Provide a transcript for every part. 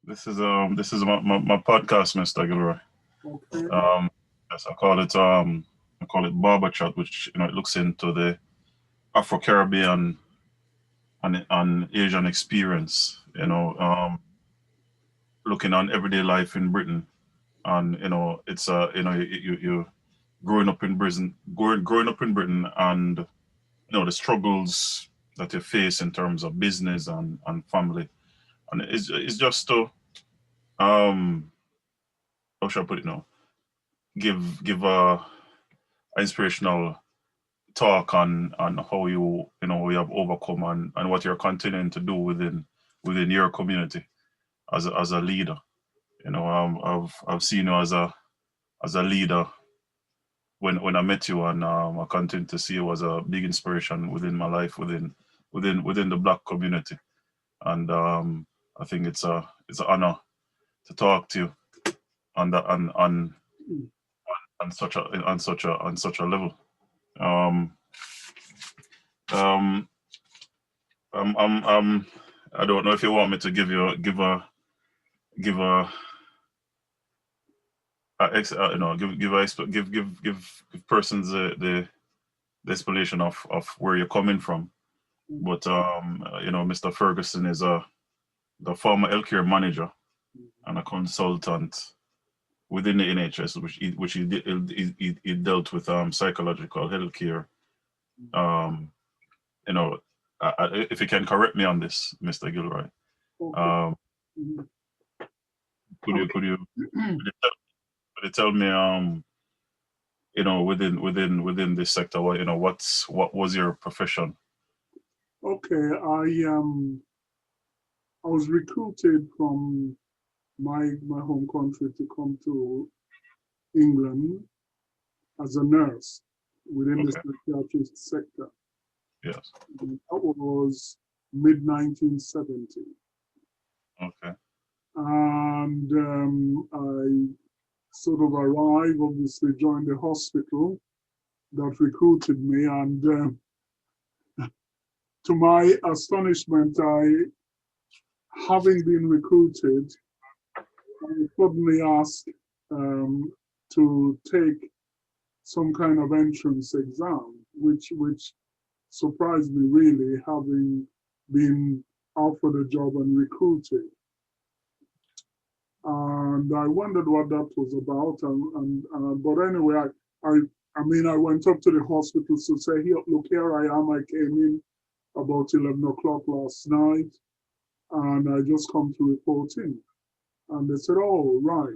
This is my podcast, Mr. Gilroy. Okay. Yes, I call it Barber Chat, which it looks into the Afro Caribbean and Asian experience. Looking on everyday life in Britain, and it's you growing up in Britain, growing up in Britain, and the struggles that you face in terms of business and family, and it's just to um how should I put it now? Give a inspirational talk on how you have overcome and what you're continuing to do within your community as a leader. I've seen you as a leader when I met you, and I continue to see you as a big inspiration within my life within the Black community. And I think it's an honor to talk to you on that on such a level. Um, um, I'm I don't know if you want me to give a give give persons the explanation of where you're coming from. But Mr. Ferguson is the former healthcare manager and a consultant within the NHS, he dealt with psychological healthcare. Um, you know, if you can correct me on this, Mr. Gilroy, Okay. um, Mhm. could you Okay. could you could you tell me within this sector, what was your profession? Okay. I was recruited from my home country to come to England as a nurse within the Okay. psychiatric sector. Yes. That was mid 1970, Okay. and I sort of arrived. Obviously, joined the hospital that recruited me, and to my astonishment, having been recruited, I was suddenly asked to take some kind of entrance exam, which surprised me really, having been offered a job and recruited. And I wondered what that was about. But anyway, I, I went up to the hospital to say, here, look, here I am. I came in about 11 o'clock last night, and I just come to report in. And they said, oh, right,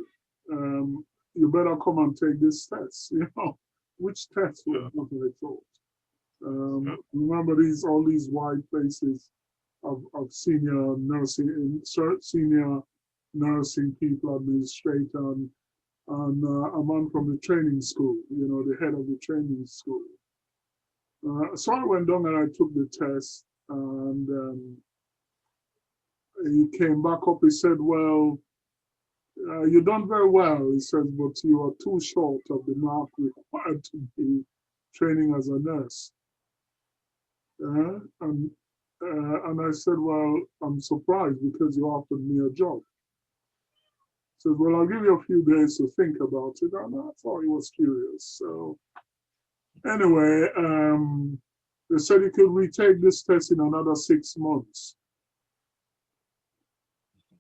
you better come and take this test. Which test was Yeah. what I thought. Yeah. Remember all these white faces of senior nursing people, administrator, and a man from the training school, the head of the training school. So I went down and I took the test, and he came back up. He said, well, you've done very well. He says, but you are too short of the mark required to be training as a nurse. Uh, and, and I said, well, I'm surprised because you offered me a job. He said, well, I'll give you a few days to think about it. And I thought he was curious. So anyway, they said you could retake this test in another 6 months.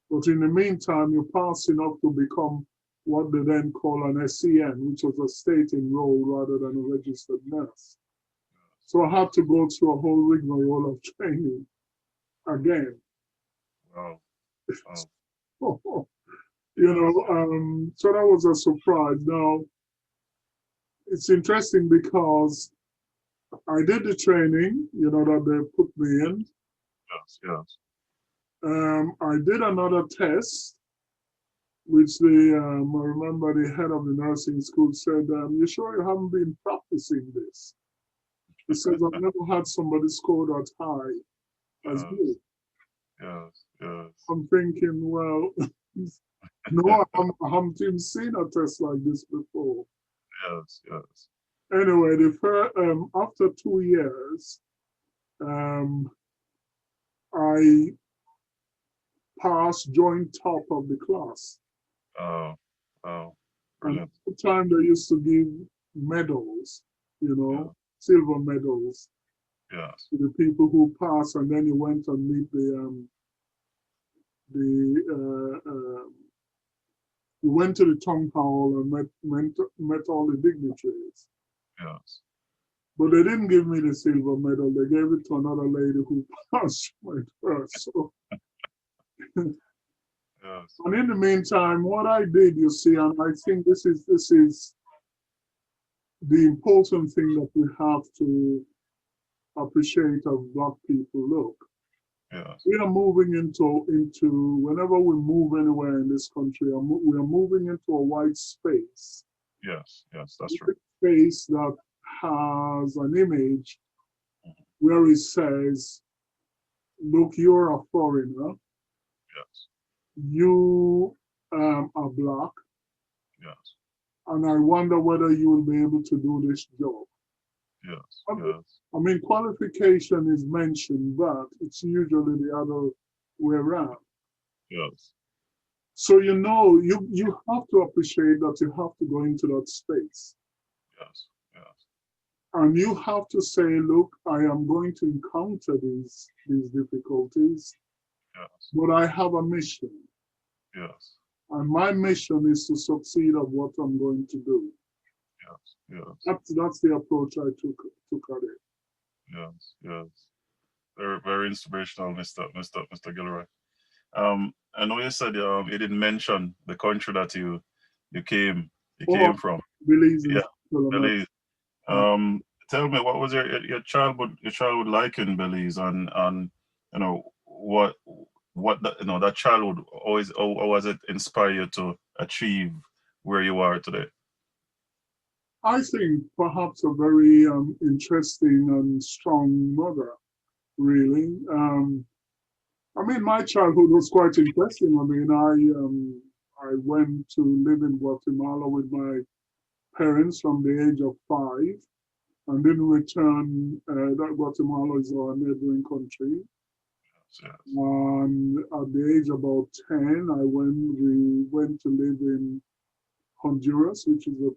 But in the meantime, you're passing up to become what they then call an SEN, which was a state enrolled rather than a registered nurse. So I had to go through a whole rigmarole of training again. Wow. Wow. So that was a surprise. Now, it's interesting because I did the training, that they put me in. Yes. Yes. I did another test, which I remember the head of the nursing school said, you sure you haven't been practicing this? He says, I've never had somebody score that high as Yes. you. Yes. Yes. I'm thinking, well, no, I haven't even seen a test like this before. Yes. Yes. Anyway, after 2 years, um, I passed, joined top of the class. Oh, oh, And brilliant. at the time they used to give medals, Yeah, silver medals yes, to the people who passed, and then you went and meet the you went to the town hall and met all the dignitaries. yes, But they didn't give me the silver medal. They gave it to another lady who passed right first. So, yes, and in the meantime, what I did, you see, and I think this is the important thing that we have to appreciate of Black people. Look, yes, we are moving into whenever we move anywhere in this country, we are moving into a white space, yes, yes, that's true. white space that has an image Mhm. where it says, "Look, you're a foreigner. Yes, You are Black, yes, and I wonder whether you will be able to do this job." yes, I yes, mean, qualification is mentioned, but it's usually the other way around. yes, So you have to appreciate that you have to go into that space. yes, yes, And you have to say, look, I am going to encounter these difficulties, yes, but I have a mission. yes, And my mission is to succeed at what I'm going to do. yes, yes, That's the approach I took at it. yes, yes. Very, very inspirational, Mr. Gilroy. I know you said you didn't mention the country that you Or came from. Belize in Yeah, Central America. Belize. Um, Tell me, what was your childhood like in Belize, and you know what that, that childhood always, or was it inspire you to achieve where you are today? I think perhaps a very interesting and strong mother, really. I mean, my childhood was quite interesting. I mean, I went to live in Guatemala with my parents from the age of 5, and then return. That Guatemala is our neighboring country. Yes, And at the age of about 10, we went to live in Honduras, which is a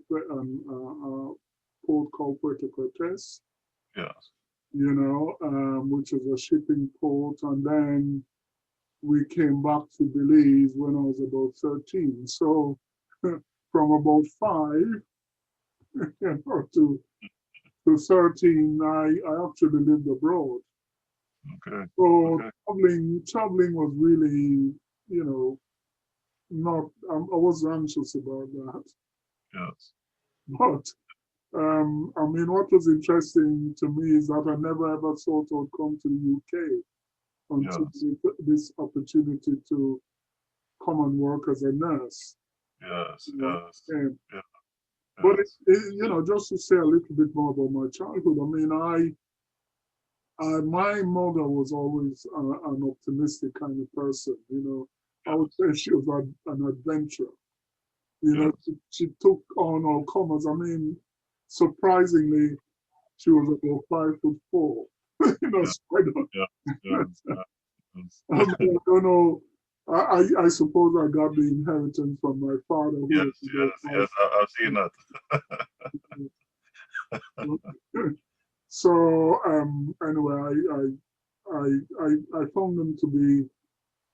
port called Puerto Cortes, yes, which is a shipping port. And then we came back to Belize when I was about 13. So from about 5 to 13, I actually lived abroad. okay, So okay, traveling was really, you know, not, I was anxious about that. yes, But I mean, what was interesting to me is that I never ever thought I'd come to the UK until yes, this opportunity to come and work as a nurse. yes, You know, yes, and, yes, but yes, just to say a little bit more about my childhood. I mean, my mother was always an optimistic kind of person. I would yes, say she was an adventurer. yes, She took on all comers. I mean, surprisingly, she was about 5'4". yes, So I don't, yes, yes, yes, I mean, I don't know. I suppose I got the inheritance from my father, yes, who was about yes, yes, I've seen that. 5'4". So anyway, I found them to be.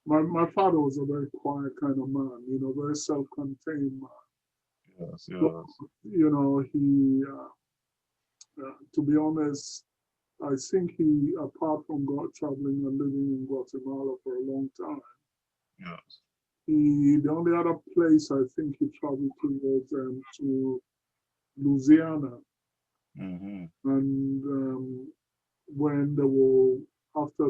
My father was a very quiet kind of man, very self-contained man. Yes, But, yes, he, to be honest, I think he, apart from God traveling and living in Guatemala for a long time, yes, the only other place I think he traveled to was to Louisiana. mm-hmm. And when they were after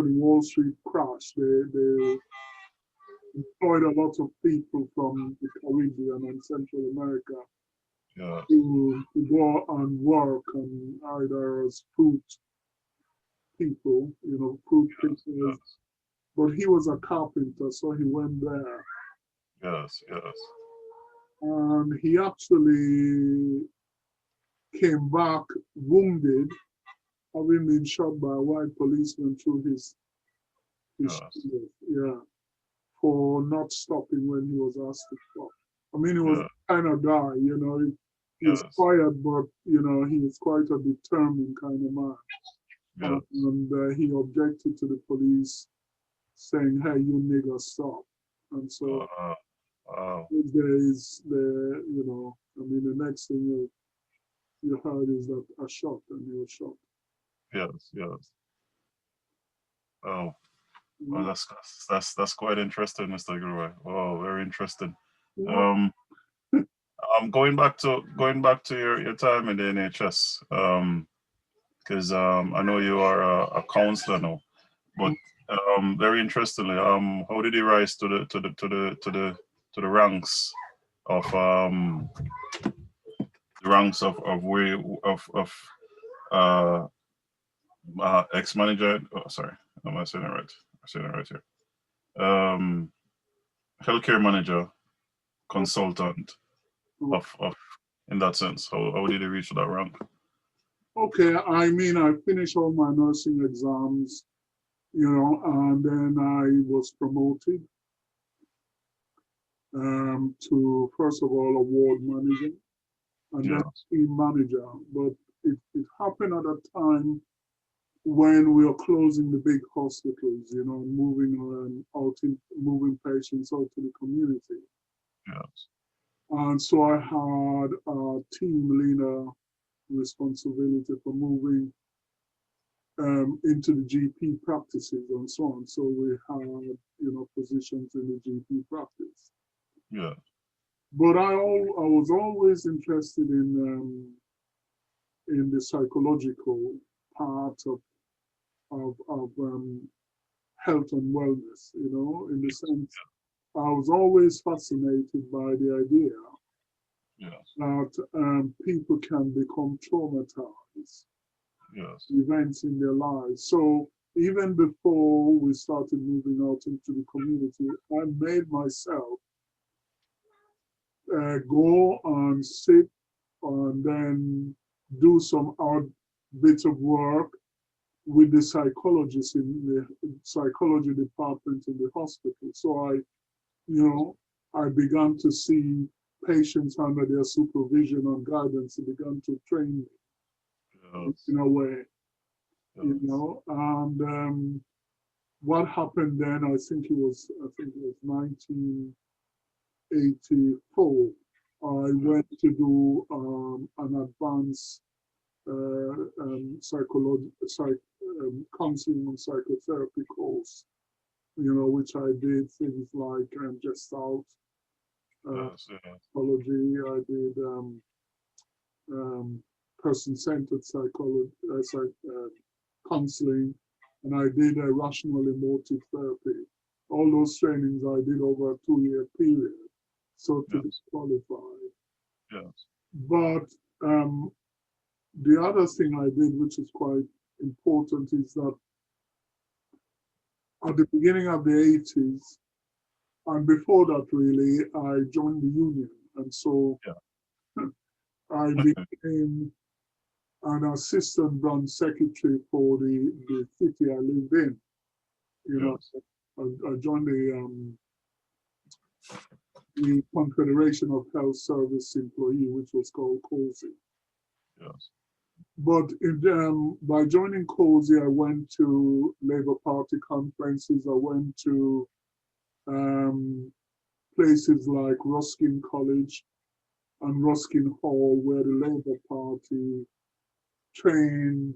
the Wall Street crash, they employed a lot of people from the Caribbean and Central America Yes, to go and work and either as fruit people, fruit yes, pickers. yes, But he was a carpenter, so he went there. yes, yes, And he actually came back wounded, having been shot by a white policeman through his his Yes. shield, yeah, for not stopping when he was asked to stop. I mean, he was Yeah. the kind of guy, he was Yes. quiet, but he was quite a determined kind of man. Yes. And he objected to the police saying, "Hey, you nigger, stop." And so Uh, wow. these days, I mean, the next thing you heard is that a shot, and he was shot. Yes. Yes. Oh. Well, Mhm. that's quite interesting, Mr. Gilroy. Oh, very interesting. What? Um, I'm going back to your time in the NHS. Because I know you are a counselor now, but very interestingly, how did you rise to the ranks of where of uh, ex manager? Oh, sorry, am I saying it right? I'm saying it right here. Healthcare manager, consultant of in that sense. How did you reach that rank? Okay, I mean, I finished all my nursing exams, and then I was promoted to, first of all, a ward manager and then Yes. team manager. But it happened at a time when we were closing the big hospitals, moving patients out to the community. Yes. And so I had a team leader responsibility for moving into the GP practices and so on. So we had, positions in the GP practice. Yeah. But I was always interested in the psychological part of health and wellness. In the sense I was always fascinated by the idea Yes. that people can become traumatized Yes. events in their lives. So even before we started moving out into the community, I made myself go and sit and then do some odd bits of work with the psychologists in the psychology department in the hospital. So I began to see patients under their supervision and guidance. They began to train me Yes. in a way, Yes. and what happened then, I think it was 1984. I Yes. went to do an advanced counseling and psychotherapy course, which I did things like gestalt Yes. Yes. psychology. I did um, person-centered psychology, counseling, and I did rational emotive therapy. All those trainings I did over a 2-year period, so to be Yes. qualified. Yes. But um, the other thing I did, which is quite important, is that at the beginning of the 80s, and before that really, I joined the union. And so Yeah. I became an assistant branch secretary for the city I lived in. You know, Yes. I joined the Confederation of Health Service Employee, which was called COSI. Yes. But by joining COSI, I went to Labour Party conferences. I went to um, places like Ruskin College and Ruskin Hall, where the Labour Party trained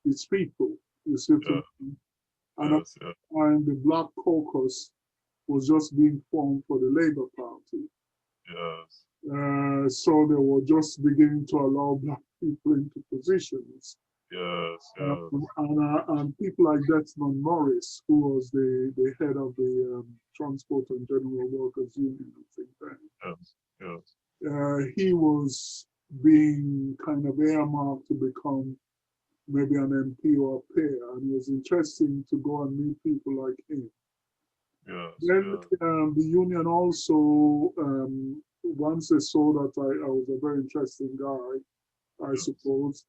its people. You see what I Yeah. mean? And at Yes. Yeah. the time, the Black Caucus was just being formed for the Labour Party. Yes. So they were just beginning to allow Black people into positions. Yes. Uh, Yes. and people like Desmond Morris, who was the head of the Transport and General Workers Union, I think then, Yes. Yes. he was being kind of earmarked to become maybe an MP or a peer, and it was interesting to go and meet people like him. Yes. Then Yes. the union also, once they saw that I was a very interesting guy, I Yes. suppose,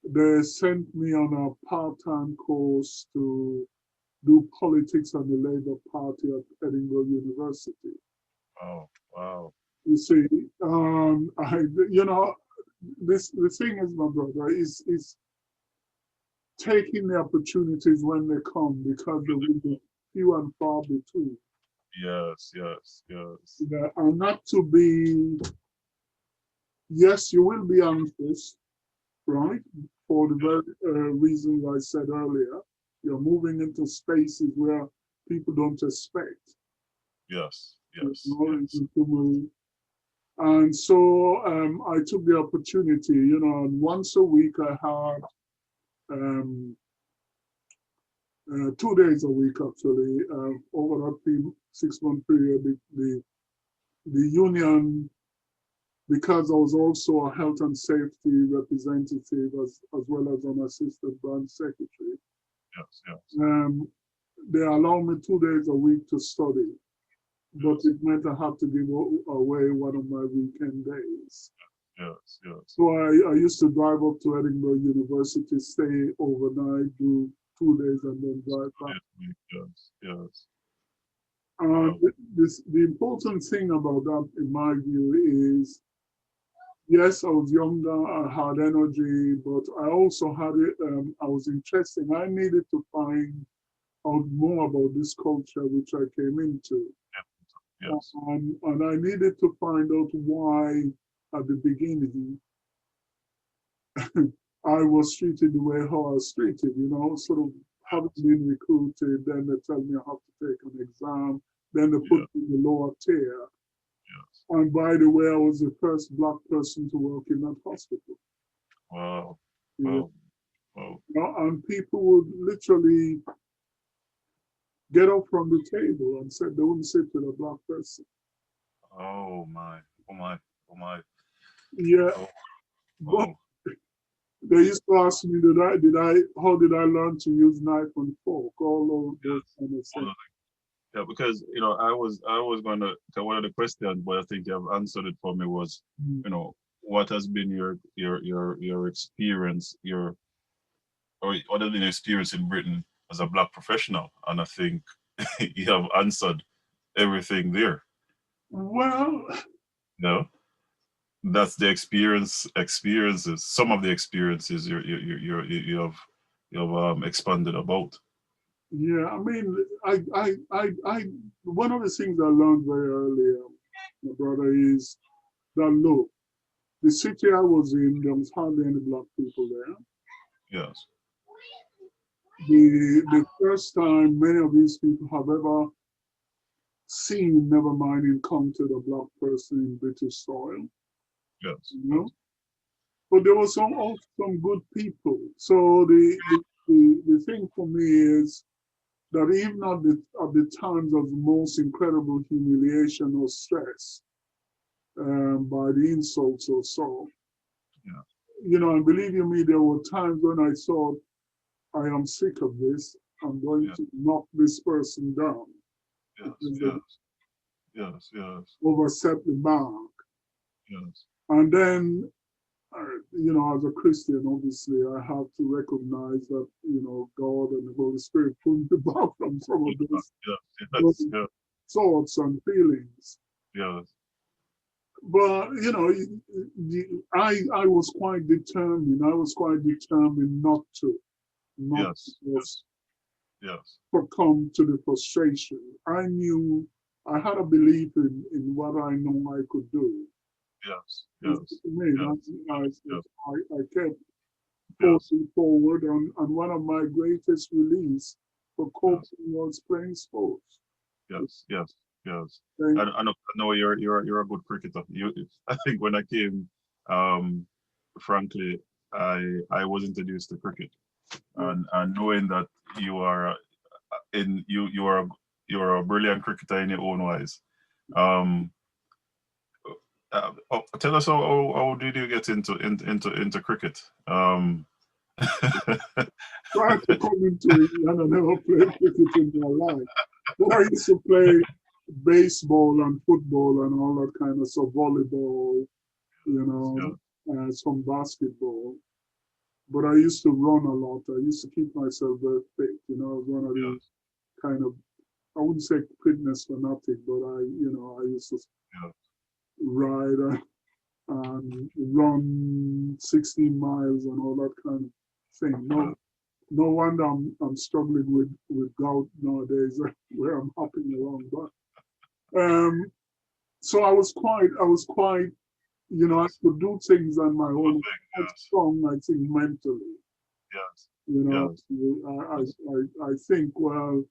they sent me on a part-time course to do politics on the Labour Party at Edinburgh University. Oh, wow. You see, you know, the thing is, my brother, is taking the opportunities when they come because they will be few and far between. Yes, yes, yes. Yeah, and not to be, yes, you will be anxious, right? For the very reasons I said earlier. You're moving into spaces where people don't expect. Yes, You yes, know, yes, to move. And so I took the opportunity, you know, and once a week I had um, 2 days a week actually. Over that 6 month period, the union, because I was also a health and safety representative as well as an assistant branch secretary, yes, yes, um, they allowed me 2 days a week to study, but yes, it meant I had to give away one of my weekend days. yes, yes. So I used to drive up to Edinburgh University, stay overnight, do 2 days, and then drive back. Yes, yes. And Wow. the important thing about that, in my view, is yes, I was younger, I had energy, but I also had it, I was interested. I needed to find out more about this culture which I came into. Yes, And I needed to find out why, at the beginning, I was treated the way how I was treated, you know, sort of having been recruited, then they tell me I have to take an exam, then they put yes, me in the lower tier. yes. And by the way, I was the first black person to work in that hospital. Wow, You wow, wow. know, and people would literally get up from the table and said they wouldn't sit with a black person. Oh my, oh my, oh my. Yeah, Oh, but oh. they used to ask me, how did I learn to use knife and fork? All of those kind of All things. of Yeah, because I was going to one of the questions, but I think you have answered it for me was, Mm. what has been your experience, or what has been your experience in Britain as a black professional? And I think you have answered everything there. Well, No, that's the experiences. Some of the experiences you have expanded about. yeah, I mean, one of the things I learned very early, my brother, is that look, the city I was in, there was hardly any black people there. Yes, The first time many of these people have ever seen, never mind encountered a black person in British soil, yes, you know. yes, But there were also some good people. So the thing for me is that even at the times of the most incredible humiliation or stress, by the insults or so, yeah, you know, and believe you me, there were times when I thought, I am sick of this. I'm going yeah, to knock this person down yes, because they yes, yes, yes, overstep the mark. yes. And then, you know, as a Christian, obviously, I have to recognize that, you know, God and the Holy Spirit pulled me back from some of Yes, those yes, yes, thoughts and feelings. yes, But, you know, I was quite determined. I was quite determined not to yes, just yes, succumb to the frustration. I knew I had a belief in what I know I could do. yes, You yes, mean, yes, I kept yes, forcing forward, and one of my greatest release for yes, coping was playing sports. yes, yes, yes. Playing, I know you're a good cricketer. I think when I came, um, frankly, I was introduced to cricket, and knowing that you are in you are you're a brilliant cricketer in your own ways. Um, tell us how did you get into cricket? Tried to come into it, and I never played cricket in my life. But I used to play baseball and football and all that kind of stuff, volleyball, you know, Yeah, some basketball. But I used to run a lot. I used to keep myself very fit, you know, I was one of yeah, these. kind of, I wouldn't say fitness fanatic, but I used to yeah, ride and run 16 miles and all that kind of thing. yeah, No wonder I'm struggling with gout nowadays, where I'm hopping around. But so I was quite, I yes. could do things on my Good own. thing, Quite yes, strong, I think, mentally. yes, You know, yes, yes, I think, well,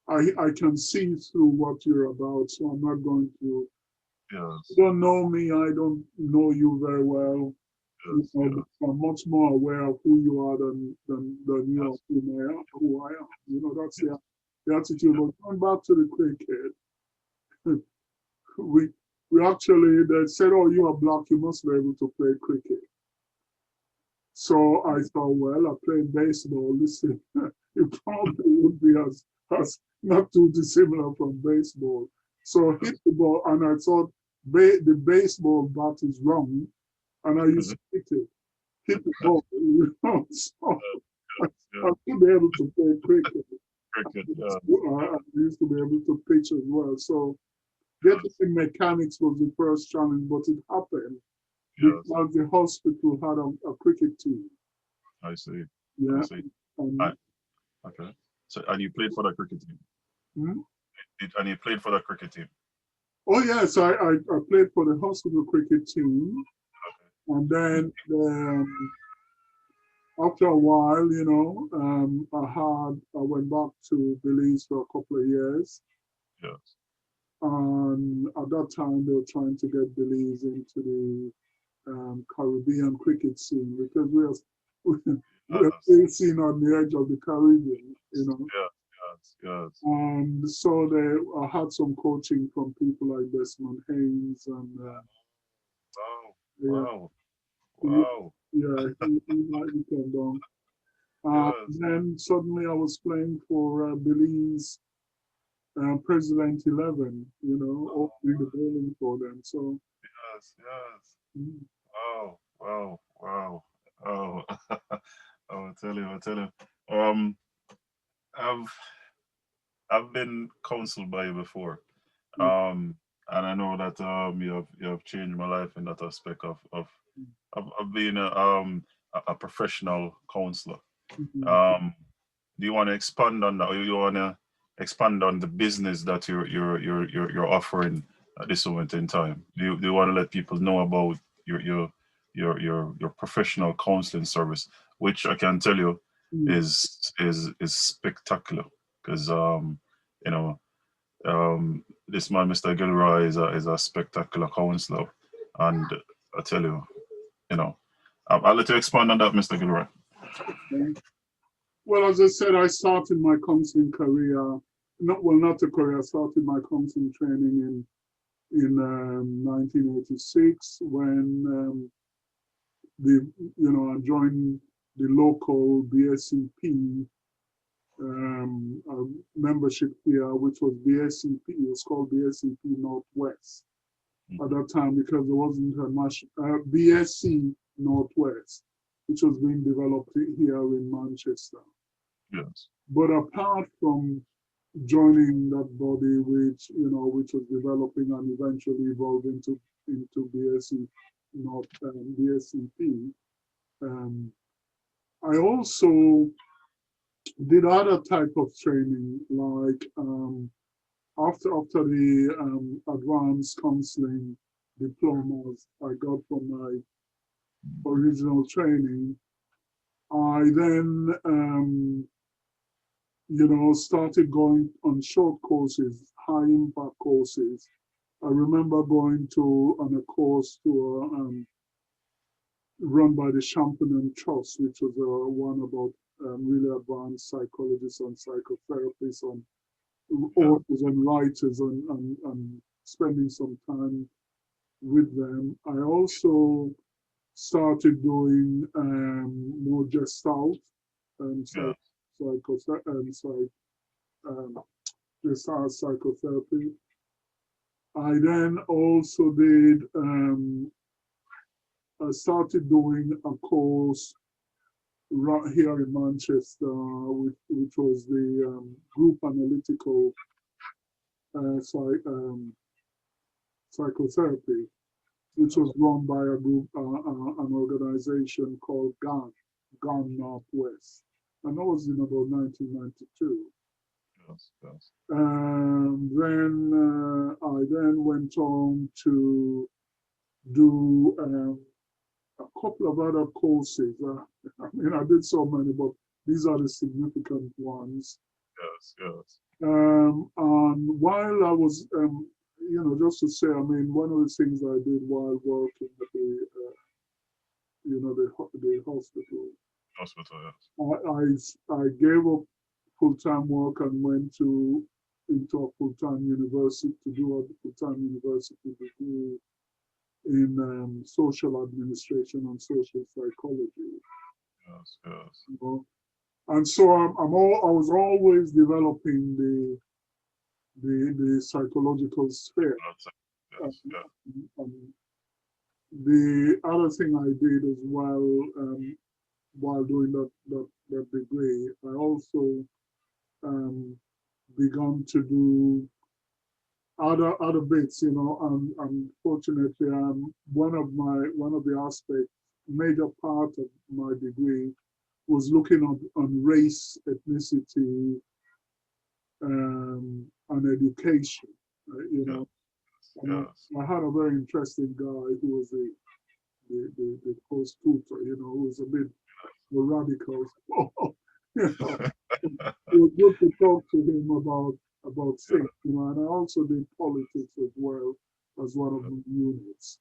I can see through what you're about, so I'm not going to. You yes, don't know me, I don't know you very well. yes, But yes, I'm much more aware of who you are than you are yes, who I am. That's yes, the attitude. But going back to the cricket, we we actually they said, "Oh, you are black, you must be able to play cricket." So I thought, well, I played baseball. Listen, it probably would be as not too dissimilar from baseball. So hit the ball, and I thought the baseball bat is wrong, and I used yes, to hit the ball. So I, yes, I should be able to play cricket. cricket, yes, I used to be able to pitch as well. So getting yes, in mechanics was the first challenge, but it happened yes, because the hospital had a cricket team. I see, I Yeah. see. I, And, okay. So, and you played for the cricket team? hmm? And you played for the cricket team? Oh, yes, I played for the hospital cricket team. Okay. And then after a while, I went back to Belize for a couple of years. Yes, And at that time, they were trying to get Belize into the Caribbean cricket scene because we're yes, still seen on the edge of the Caribbean. yes, yes, yes. And so I had some coaching from people like Desmond Haynes, and Wow, yeah, wow, he, wow. yeah, he came down. Yes, Then suddenly I was playing for Belize President 11, opening the bowling for them. So, yes, yes. mm, Wow, wow, wow. Oh, I'll tell you, I'll tell you. Um, I've I've been counseled by you before. mm, And I know that you have changed my life in that aspect of being a professional counselor. mm, Um, do you want to expand on that, or you want to expand on the business that you're offering at this moment in time? Do you want to let people know about your professional counseling service, which I can tell you mm. is spectacular because you know this man, Mr. Gilroy, is a spectacular counselor, and I tell you, you know, I'll let you expand on that, Mr. Gilroy. Okay. Well, as I said, I started my counseling career, not a career, I started my counseling training in 1986 when I joined the local BSCP membership here, which was BSCP. It was called BSCP Northwest at Mhm. that time because there wasn't a BSC Northwest, which was being developed here in Manchester. Yes. But apart from joining that body, which was developing and eventually evolved into BSc, not BSCP, um, I also did other type of training, like after the advanced counseling diplomas I got from my original training. I then started going on short courses, high impact courses. I remember going to on a course run by the Champagne Trust, which was one about really advanced psychologists and psychotherapists on Yeah. authors and writers and spending some time with them. I also started doing more gestalt and Yeah. um, gestalt psychotherapy. I then also did, I started doing a course right here in Manchester, which was the group analytical psychotherapy, which was run by a group, an organization called GAN Northwest. And that was in about 1992. Yes, yes, Then I then went on to do a couple of other courses. I mean, I did so many, but these are the significant ones. yes, yes. And while I was, just to say, I mean, one of the things I did while working at the hospital, Hospital, yes. I gave up full-time work and went into a full-time university to do a full-time university degree in social administration and social psychology. Yes, yes. You know? And so I was always developing the psychological sphere. Um, Yes, yes, um, the other thing I did as well while doing that degree, I also um, began to do other bits, and unfortunately, one of the aspects, major part of my degree was looking on race, ethnicity, and education. yes, And yes, I had a very interesting guy who was the post tutor, who was a bit radical. you know, it was good to talk to him about things, and I also did politics as well as one of yes, my units.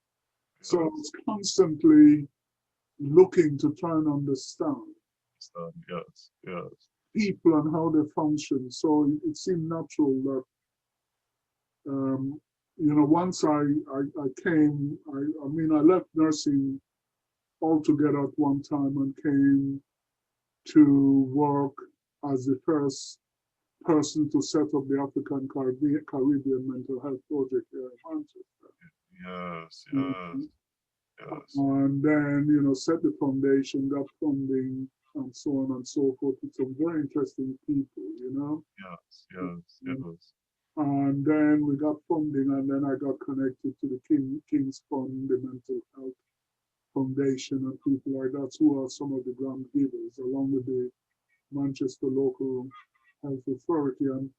So I yes, was constantly looking to try and understand yes, yes, people and how they function. So it seemed natural that, once I came, I mean, I left nursing altogether at one time and came to work as the first person to set up the African Caribbean Mental Health Project here in Manchester. yes, Mhm. yes, yes, And then, set the foundation, got funding, and so on and so forth with some very interesting people. yes, yes, yes, And then we got funding, and then I got connected to the King's Fund, the Mental Health Foundation, and people like that, who are some of the grant givers, along with the Manchester Local Health Authority. And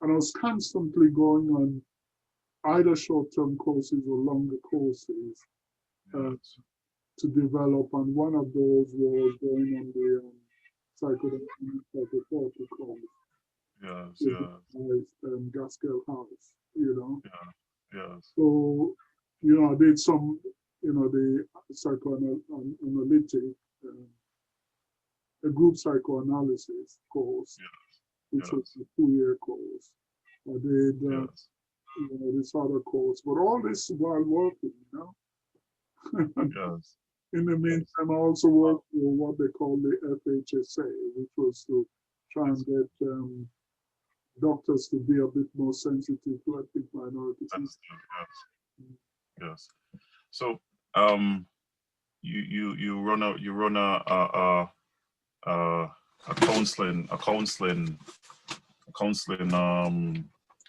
I was constantly going on either short-term courses or longer courses uh, yes, to develop. And one of those was going on the psychodynamic psychotherapy course yes, with yes, Gaskell House. yeah, yes, So, I did some, the psychoanalytic, a group psychoanalysis course, which was yes, a 2-year course. I did, yes, this other course, but all this while working. yes, In the yes, meantime, I also worked for what they call the FHSA, which was to try and yes, get doctors to be a bit more sensitive to ethnic minority people. that's true, yes, yes. So, um, you run a, a counseling.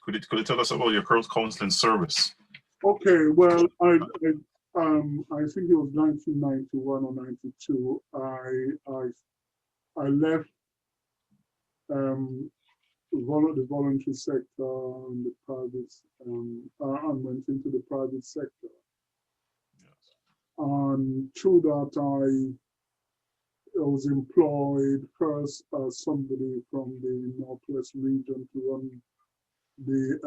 Could you tell us about your current counseling service? Okay, well, I think it was 1991 or 92. I left the voluntary sector and the private and went into the private sector. Yes, And through that, I was employed first as somebody from the Northwest region to run the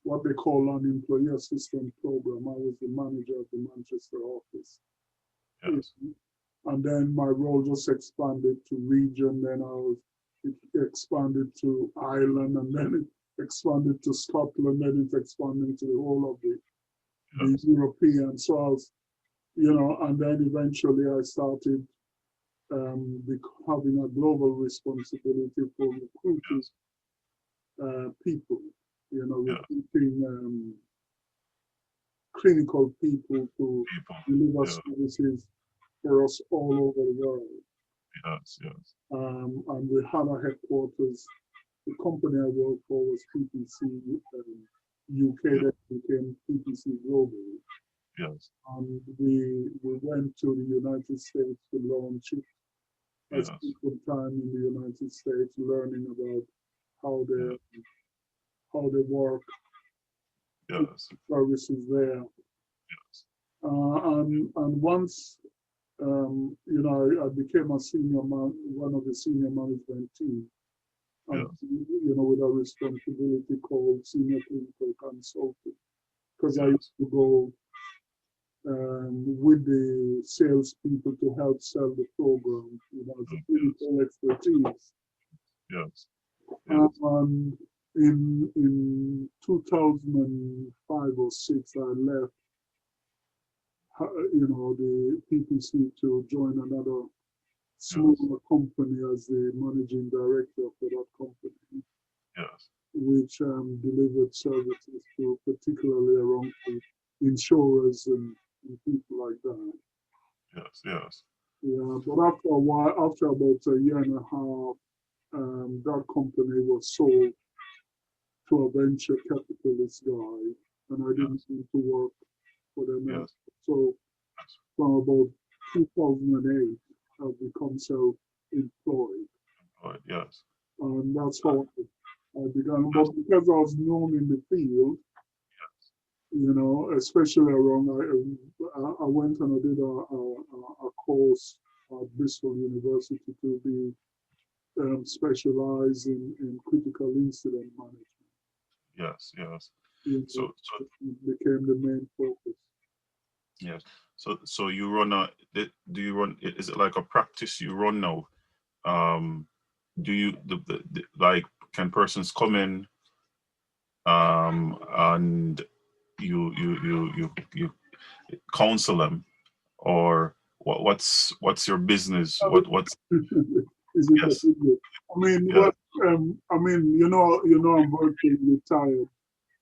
what they call an employee assistance program. I was the manager of the Manchester office. yes, And then my role just expanded to region. Then it expanded to Ireland, and then it expanded to Scotland. Then it expanded to the whole of the yes, European. So I was, and then eventually I started having a global responsibility for recruiting yes, people, yes, recruiting clinical people to people, deliver yeah, services for us all over the world. Yes, yes, And we had our headquarters. The company I worked for was PPC UK, yeah, that became PPC Global. yes, And we went to the United States to launch it. I yes, spent some time in the United States learning about how yeah, they how they work, put yes, services there. yes, And once I became a senior man, one of the senior management team, and yes, with a responsibility called senior clinical consultant, because I yes, used to go with the salespeople to help sell the program, as a yes, clinical expertise. yes, yes, And in 2005 or six, I left, the PPC to join another yes, smaller company as the managing director for that company, yes, which delivered services to particularly around the insurers and people like that. yes, yes, Yeah, but after a while, after about a year and a half, that company was sold to a venture capitalist guy, and I didn't yes, need to work for them anymore. yes, So from about 2008, I've become self-employed, yes, and that's how I began. But because I was known in the field, especially around, I went and I did a course at Bristol University to be specialized in critical incident management. yes, yes. You know, So it became the main focus. yes. So you run do you run, is it like a practice you run now? Um, do you the like, can persons come in and you counsel them, or what's your business? What's Is it a yes, business? I mean, yes, I'm virtually retired,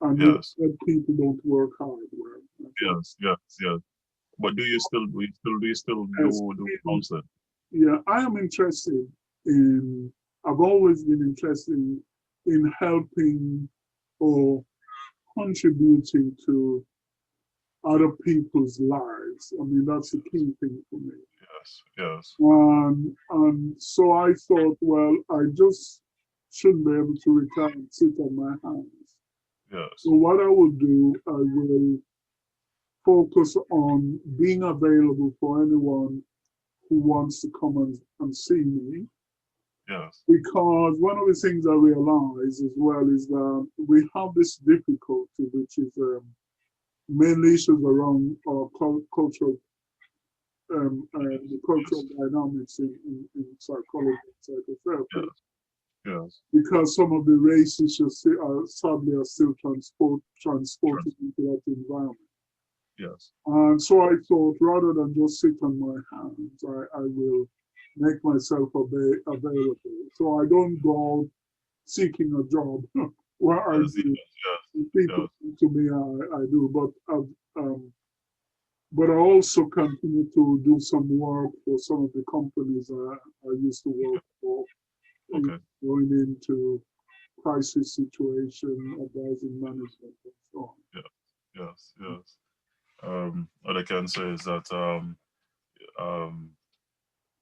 and you yes, said people don't work hard. Well, that's what yes, yes, yes. But do you still I do said. counsel? Yeah, I am interested in, I've always been interested in helping or contributing to other people's lives. I mean, that's the key thing for me. Yes, yes, And so I thought, well, I just shouldn't be able to retire and sit on my hands. So yes, what I will do, I will focus on being available for anyone who wants to come and see me. yes, Because one of the things I realize as well is that we have this difficulty, which is mainly issues around our cultural, the cultural yes, dynamics in psychology and psychotherapy, yes, yes, because some of the race issues sadly are still transported into that environment. yes, And so I thought, rather than just sit on my hands, I will make myself available. So I don't go out seeking a job where I yes, yes, do. yes, People yes, come to me, I do, but I also continue to do some work for some of the companies I used to work for, okay, going into crisis situation, advising management, and so on. yeah, yes, yes. What I can say is that um,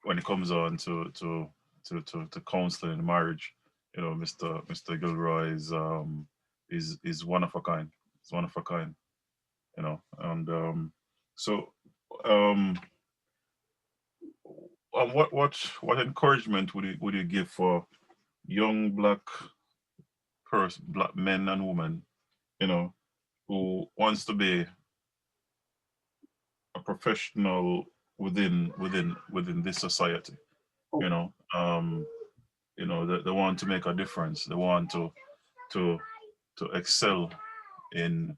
when it comes on to counseling and marriage, Mr. Gilroy is one of a kind. It's one of a kind, and so um, what encouragement would you give for young black men and women, who wants to be a professional within this society, Oh, you know um they want to make a difference, they want to to excel in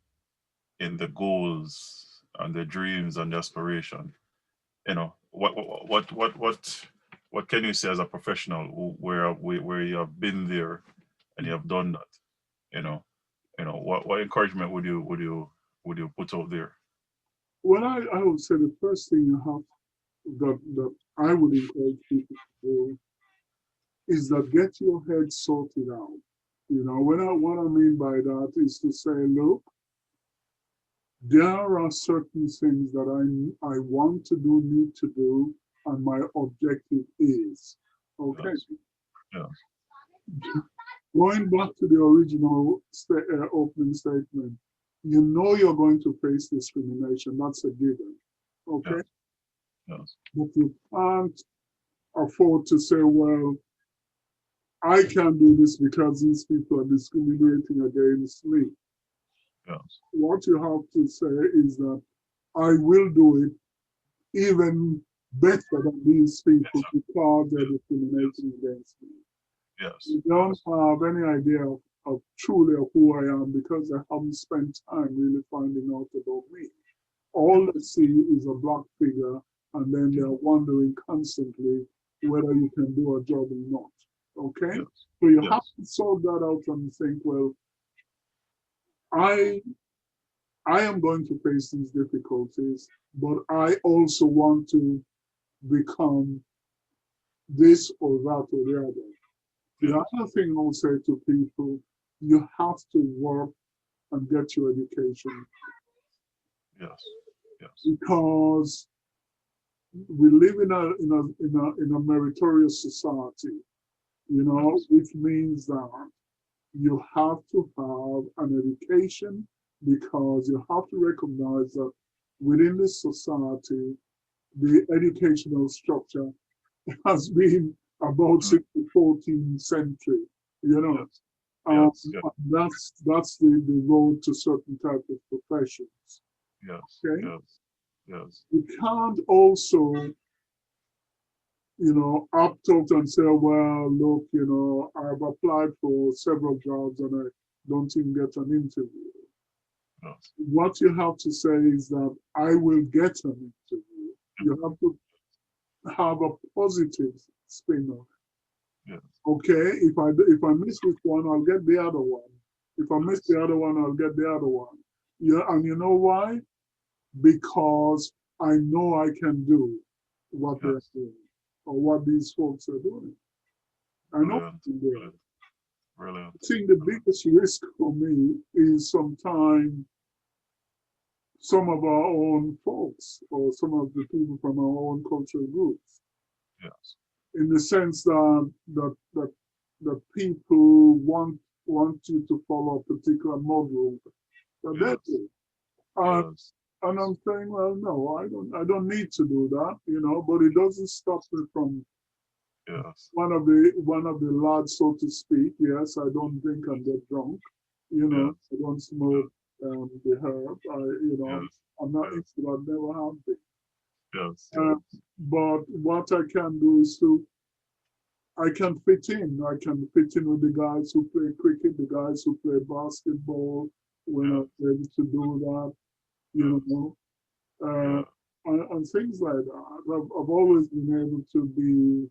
the goals and the dreams and the aspiration. What can you say as a professional where you have been there and you have done that? you know what encouragement would you put out there? well, I would say the first thing you have that I would encourage people to do is that get your head sorted out. What I mean by that is to say, look, there are certain things that I want to do, need to do, and my objective is. Okay. Yes. Yes. Going back to the original opening statement, you know you're going to face discrimination. That's a given. Okay. Yes. Yes. But you can't afford to say, well, I can't do this because these people are discriminating against me. Yes. What you have to say is that I will do it even better than these people because they're discriminating against me. Yes. You don't have any idea of truly of who I am because they haven't spent time really finding out about me. All they see is a black figure, and then they're wondering constantly whether you can do a job or not. Okay? Yes. So you Yes. have to sort that out and think, well, I I am going to face these difficulties, but I also want to become this or that or the other. The Yes. other thing I'll say to people, you have to work and get your education Yes. Yes. because we live in a meritorious society, Yes. which means that you have to have an education because you have to recognize that within this society, the educational structure has been about Mm. since the 14th century, you know. Yes. Yes. Yes. That's the road to certain type of professions. Yes. Okay, Yes. Yes. you can't also opt out and say, well, look, I've applied for several jobs and I don't even get an interview. Yes. What you have to say is that I will get an interview. You have to have a positive spin on it. Yes. Okay, if I miss this one, I'll get the other one. If I miss the other one, I'll get the other one. Yeah, and you know why? Because I know I can do what they're Yes. doing or what these folks are doing. I know I Brilliant. can do it. Brilliant. Brilliant. I think the biggest risk for me is sometimes some of our own folks or some of the people from our own cultural groups, Yes. in the sense that people want you to follow a particular model that they Yes. do. And, Yes. and I'm saying, well, no, I don't need to do that, but it doesn't stop me from Yes. one of the lads, so to speak. Yes, I don't drink and get drunk. Yes. I don't smoke the herb. Yes. I'm not Yes. into that. Never have been. Yes. Uh, Yes. but what I can do is I can fit in. I can fit in with the guys who play cricket, the guys who play basketball, when Yes. I'm able to do that, you Yes. know, uh, Yeah. and things like that. I've always been able to be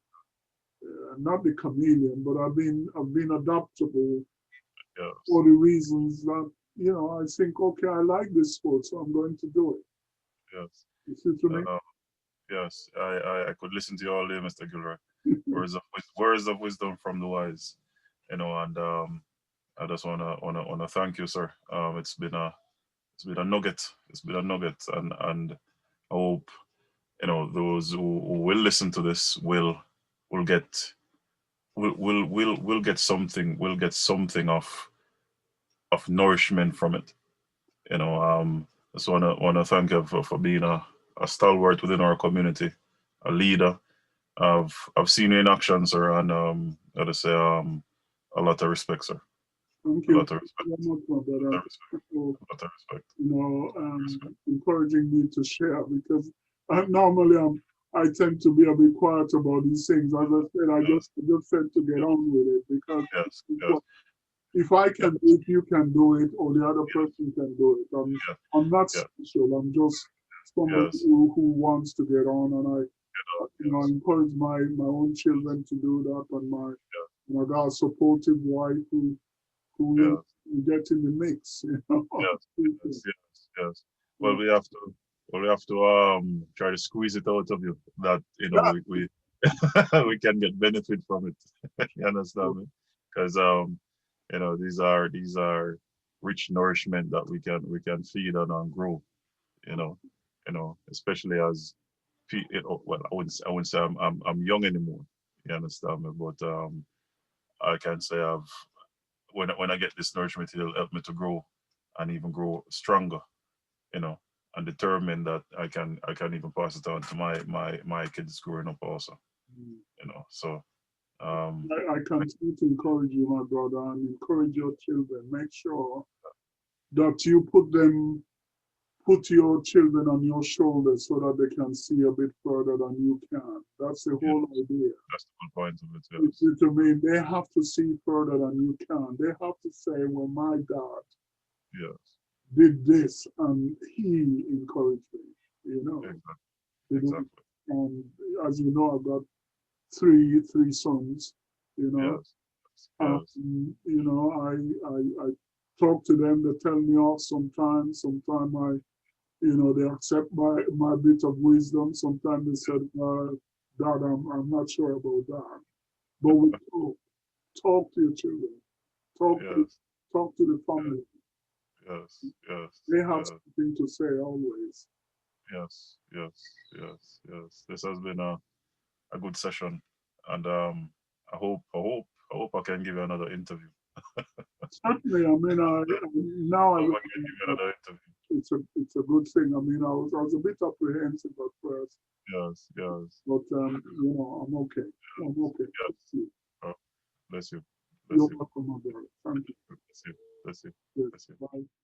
not the chameleon, but I've been adaptable Yes. for the reasons that I think, okay, I like this sport, so I'm going to do it. Yes. You see what I mean? Uh, yes. I could listen to you all day, Mr. Gilroy. Words of wisdom from the wise. And I just wanna thank you, sir. It's been a nugget. It's been a nugget, and I hope those who will listen to this will get will get something. Will get something of nourishment from it. Just wanna thank you for being a stalwart within our community, a leader. I've seen you in action, sir, and gotta say a lot of respect, sir. Thank A you lot of respect. very much, my A brother. lot of respect. For, A lot of respect. Respect. encouraging me to share because normally I tend to be a bit quiet about these things. As I said, Yes. I just tend to get on with it because Yes. Yes. if I Yes. can do it, you can do it, or the other person can do it. Yes. I'm not Yes. special. I'm just somebody Yes. who wants to get on, and I Yes. encourage my own children to do that, and my God, supportive wife who will Yes. get in the mix. Yes. Yes. Yes. Yes. Well, we have to. well, we have to try to squeeze it out of you that Yeah. we we can get benefit from it. You understand me? Because these are rich nourishment that we can feed on and grow. You know, especially as well, I wouldn't say I'm young anymore. You understand me? But I can say I've when I get this nourishment, it'll help me to grow and even grow stronger. You know, and determined that I can even pass it on to my kids growing up also. Mm. So um, I continue to encourage you, my brother, and encourage your children. Make sure that you put your children on your shoulders so that they can see a bit further than you can. That's the yeah, whole idea. that's the good point of it. You Yes, see what I mean? They have to see further than you can. They have to say, well, my dad yes, did this and he encouraged me, you know. exactly, You know, exactly. and as you know, I've got three sons, you know. Yes, yes, I talk to them, they tell me off sometimes. Sometimes they accept my bit of wisdom. Sometimes they said, Dad, I'm not sure about that. But we talk to your children, talk to yes, talk to the family. yes, yes, They have yes, something to say always. yes, yes, yes, yes. This has been a good session, and I hope I can give you another interview. Certainly, I mean, now I I hope I can realize give you that another interview. it's a good thing. I mean, I was a bit apprehensive at first, Yes, yes, but I'm okay. I'm okay. yes. Thank you. Oh, bless you, bless You're you, welcome, my brother. Thank you. bless you, bless you, Yes. bless you. Bye.